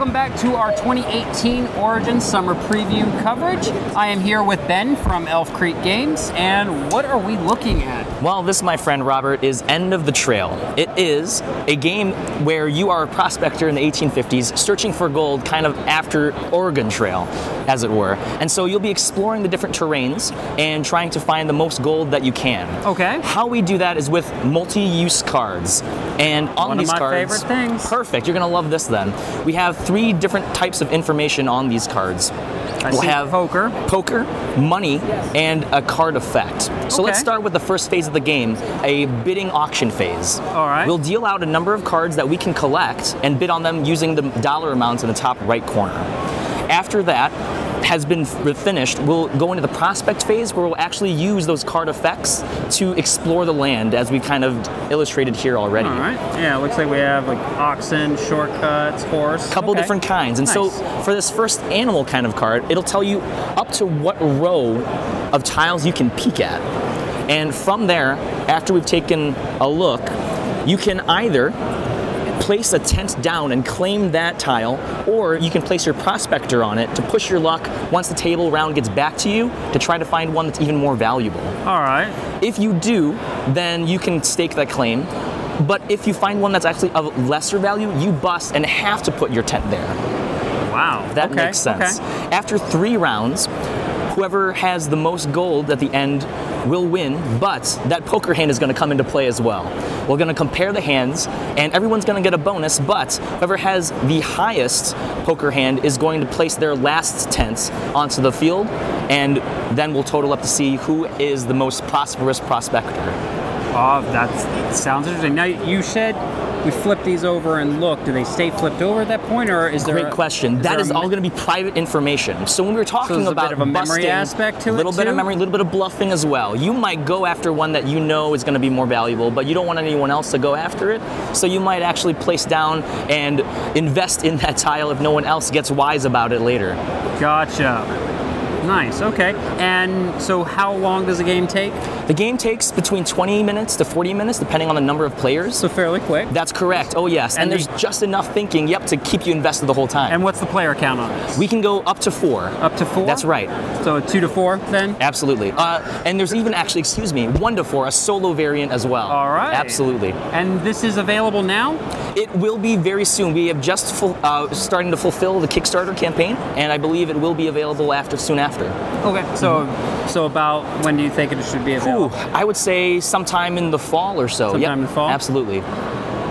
welcome back to our 2018 Origin Summer Preview coverage. I am here with Ben from Elf Creek Games, and what are we looking at? Well, this, my friend Robert, is End of the Trail. It is a game where you are a prospector in the 1850s searching for gold kind of after Oregon Trail, as it were. And so you'll be exploring the different terrains and trying to find the most gold that you can. Okay. How we do that is with multi-use cards. And on these cards, one of my favorite things. Perfect. You're going to love this then. We have 3 different types of information on these cards. We'll have poker, money, and a card effect. So let's start with the first phase of the game, a bidding auction phase. All right. We'll deal out a number of cards that we can collect and bid on them using the dollar amounts in the top right corner. After that has been finished, we'll go into the prospect phase where we'll actually use those card effects to explore the land as we kind of illustrated here already. All right. Yeah, it looks like we have like oxen, shortcuts, horse. A couple different kinds. And so for this first animal kind of card, it'll tell you up to what row of tiles you can peek at. And from there, after we've taken a look, you can either place a tent down and claim that tile, or you can place your prospector on it to push your luck once the table round gets back to you to try to find one that's even more valuable. All right. If you do, then you can stake that claim, but if you find one that's actually of lesser value, you bust and have to put your tent there. Wow. That makes sense. After 3 rounds, whoever has the most gold at the end will win, but that poker hand is going to come into play as well. We're going to compare the hands, and everyone's going to get a bonus, but whoever has the highest poker hand is going to place their last tent onto the field, and then we'll total up to see who is the most prosperous prospector. Oh, that sounds interesting. Now, you said we flip these over and look. Do they stay flipped over at that point, or is there? Great question. That is all going to be private information. So when we were talking about a bit of a memory aspect to it, a little bit of memory, a little bit of bluffing as well. You might go after one that you know is going to be more valuable, but you don't want anyone else to go after it. So you might actually place down and invest in that tile if no one else gets wise about it later. Gotcha. Nice, okay. And so how long does the game take? The game takes between 20 minutes to 40 minutes, depending on the number of players. So fairly quick. That's correct, oh yes. And there's just enough thinking, to keep you invested the whole time. And what's the player count on this? We can go up to 4. Up to 4? That's right. So 2 to 4 then? Absolutely. And there's even actually, 1 to 4, a solo variant as well. All right. Absolutely. And this is available now? It will be very soon. We have just starting to fulfill the Kickstarter campaign, and I believe it will be available soon after. Okay, so about when do you think it should be available? I would say sometime in the fall or so. Sometime in the fall? Absolutely.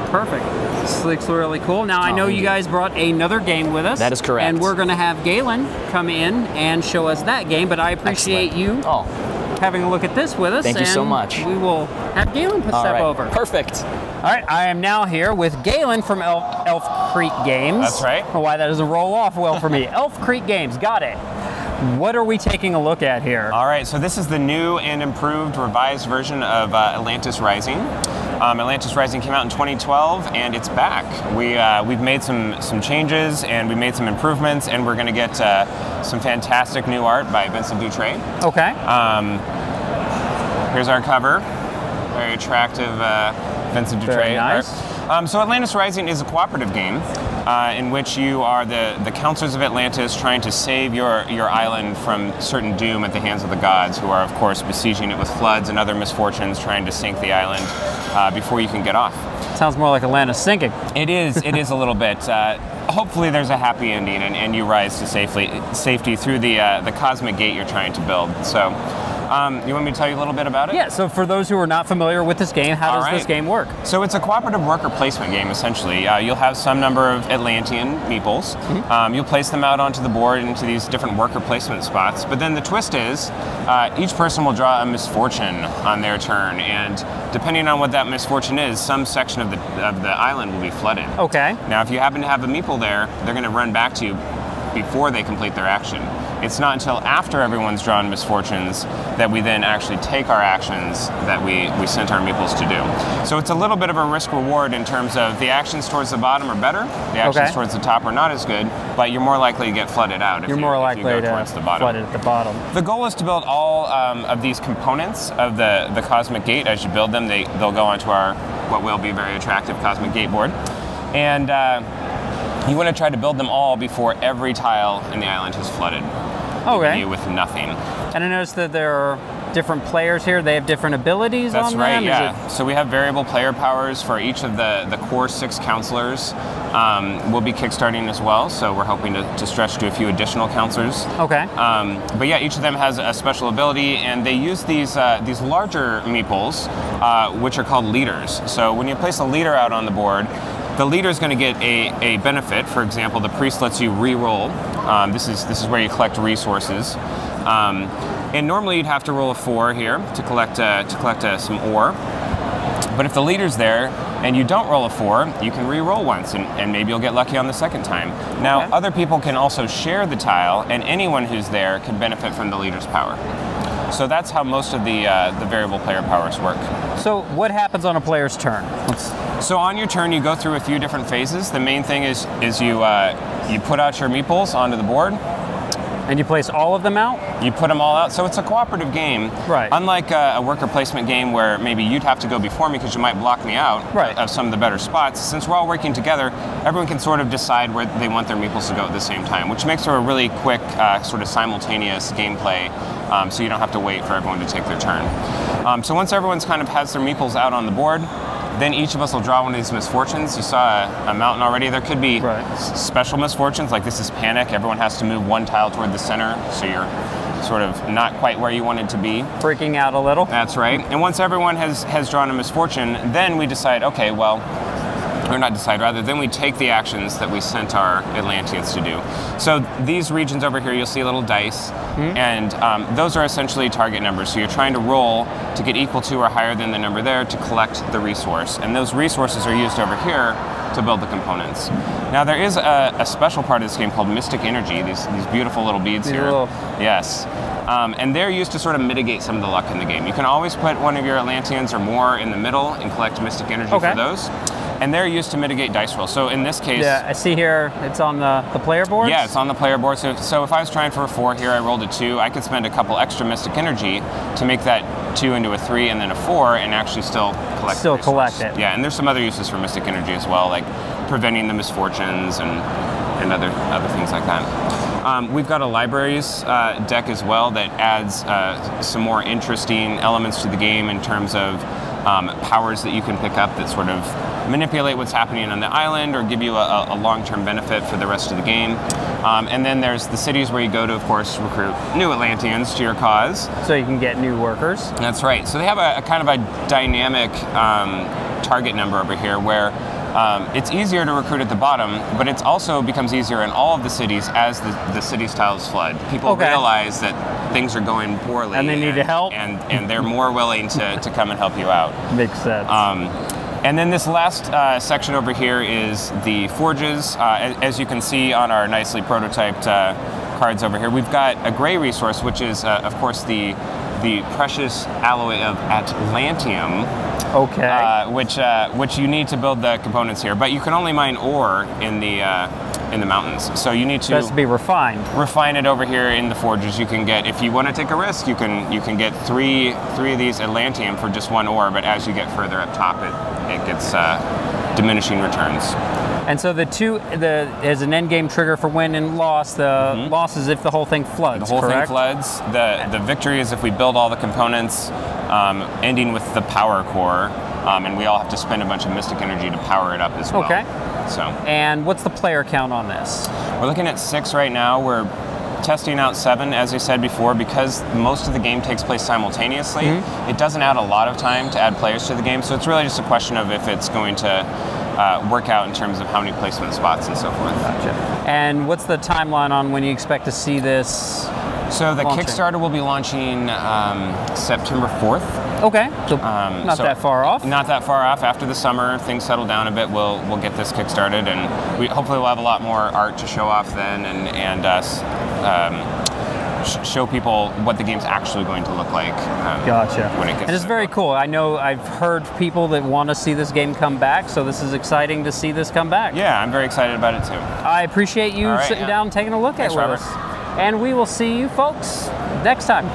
Perfect. This looks really cool. Now, I know you guys brought another game with us. That is correct. And we're going to have Galen come in and show us that game, but I appreciate you having a look at this with us. Thank you so much. We will have Galen step over. Perfect. All right, I am now here with Galen from Elf Creek Games. That's right. I don't know why that doesn't roll off well for me. Elf Creek Games, got it. What are we taking a look at here? All right, so this is the new and improved revised version of Atlantis Rising. Atlantis Rising came out in 2012, and it's back. We've made some changes, and we made some improvements, and we're going to get some fantastic new art by Vincent Dutray. Okay. Here's our cover. Very attractive Vincent Dutray Very nice. art. So Atlantis Rising is a cooperative game in which you are the counselors of Atlantis trying to save your island from certain doom at the hands of the gods, who are, of course, besieging it with floods and other misfortunes, trying to sink the island before you can get off. Sounds more like Atlantis sinking. It is a little bit. Hopefully there's a happy ending and you rise to safety through the cosmic gate you're trying to build. So you want me to tell you a little bit about it? Yeah, so for those who are not familiar with this game, how does this game work? So it's a cooperative worker placement game, essentially. You'll have some number of Atlantean meeples. You'll place them out onto the board into these different worker placement spots. But then the twist is, each person will draw a misfortune on their turn, and depending on what that misfortune is, some section of the island will be flooded. Okay. Now, if you happen to have a meeple there, they're going to run back to you before they complete their action. It's not until after everyone's drawn misfortunes that we then actually take our actions that we sent our meeples to do. So it's a little bit of a risk-reward in terms of the actions towards the bottom are better, the actions towards the top are not as good, but you're more likely to get flooded out if you go towards the bottom. Flooded at the bottom. The goal is to build all of these components of the cosmic gate. As you build them, they'll go onto our what will be very attractive cosmic gate board. And You want to try to build them all before every tile in the island has flooded. Okay. You with nothing. And I noticed that there are different players here. They have different abilities That's on right, them? yeah. So we have variable player powers for each of the core 6 counselors. We'll be kickstarting as well, so we're hoping to stretch to a few additional counselors. Okay. But yeah, each of them has a special ability, and they use these larger meeples, which are called leaders. So when you place a leader out on the board, the leader is going to get a benefit. For example, the priest lets you re-roll. This is where you collect resources. And normally you'd have to roll a 4 here to collect some ore. But if the leader's there and you don't roll a 4, you can re-roll once, and maybe you'll get lucky on the second time. Now, other people can also share the tile, and anyone who's there can benefit from the leader's power. So that's how most of the variable player powers work. So what happens on a player's turn? So on your turn, you go through a few different phases. The main thing is you put out your meeples onto the board. And you place all of them out? You put them all out. So it's a cooperative game. Right. Unlike a worker placement game where maybe you'd have to go before me because you might block me out of some of the better spots. Since we're all working together, everyone can sort of decide where they want their meeples to go at the same time, which makes for a really quick sort of simultaneous gameplay, so you don't have to wait for everyone to take their turn. So once everyone's kind of has their meeples out on the board, then each of us will draw one of these misfortunes. You saw a mountain already. There could be special misfortunes, like this is panic. Everyone has to move one tile toward the center, so you're sort of not quite where you wanted to be. Freaking out a little. That's right. And once everyone has drawn a misfortune, then we decide, okay, well, or not decide, rather, then we take the actions that we sent our Atlanteans to do. So these regions over here, you'll see little dice, and those are essentially target numbers. So you're trying to roll to get equal to or higher than the number there to collect the resource. And those resources are used over here to build the components. Now there is a special part of this game called Mystic Energy, these beautiful little beads here. Yes. And they're used to sort of mitigate some of the luck in the game. You can always put one of your Atlanteans or more in the middle and collect Mystic Energy for those. And they're used to mitigate dice rolls. So in this case... Yeah, I see here it's on the player board? Yeah, it's on the player board. So if I was trying for a 4 here, I rolled a 2, I could spend a couple extra Mystic Energy to make that 2 into a 3 and then a 4 and actually still collect it. Yeah, and there's some other uses for Mystic Energy as well, like preventing the misfortunes and other things like that. We've got a libraries deck as well that adds some more interesting elements to the game in terms of powers that you can pick up that sort of manipulate what's happening on the island or give you a long-term benefit for the rest of the game. And then there's the cities where you go to, of course, recruit new Atlanteans to your cause. So you can get new workers? That's right. So they have a kind of a dynamic target number over here where it's easier to recruit at the bottom, but it also becomes easier in all of the cities as the city's tiles flood. People realize that things are going poorly. And they need help. And they're more willing to come and help you out. Makes sense. And then this last section over here is the forges. As you can see on our nicely prototyped cards over here, we've got a gray resource, which is, of course, the precious alloy of Atlantium. Which you need to build the components here. But you can only mine ore in the mountains. So you need to... It has to be refined. Refine it over here in the forges. You can get, if you want to take a risk, you can get three of these Atlantium for just 1 ore, but as you get further up top, it gets diminishing returns. And so there's an end game trigger for win and loss. The loss is if the whole thing floods, The whole thing floods. The victory is if we build all the components, ending with the power core, and we all have to spend a bunch of Mystic Energy to power it up as well. Okay. So. And what's the player count on this? We're looking at 6 right now. We're testing out 7, as I said before, because most of the game takes place simultaneously. It doesn't add a lot of time to add players to the game, so it's really just a question of if it's going to work out in terms of how many placement spots and so forth. Gotcha. And what's the timeline on when you expect to see this? So the Kickstarter will be launching September 4th. Okay, so not that far off. Not that far off. After the summer, things settle down a bit, we'll get this kickstarted, and we hopefully we'll have a lot more art to show off then, and show people what the game's actually going to look like. Gotcha. When it gets. And it's very cool. I know I've heard people that want to see this game come back, so this is exciting to see this come back. Yeah, I'm very excited about it too. I appreciate you sitting down, taking a look at it with us. And we will see you folks next time.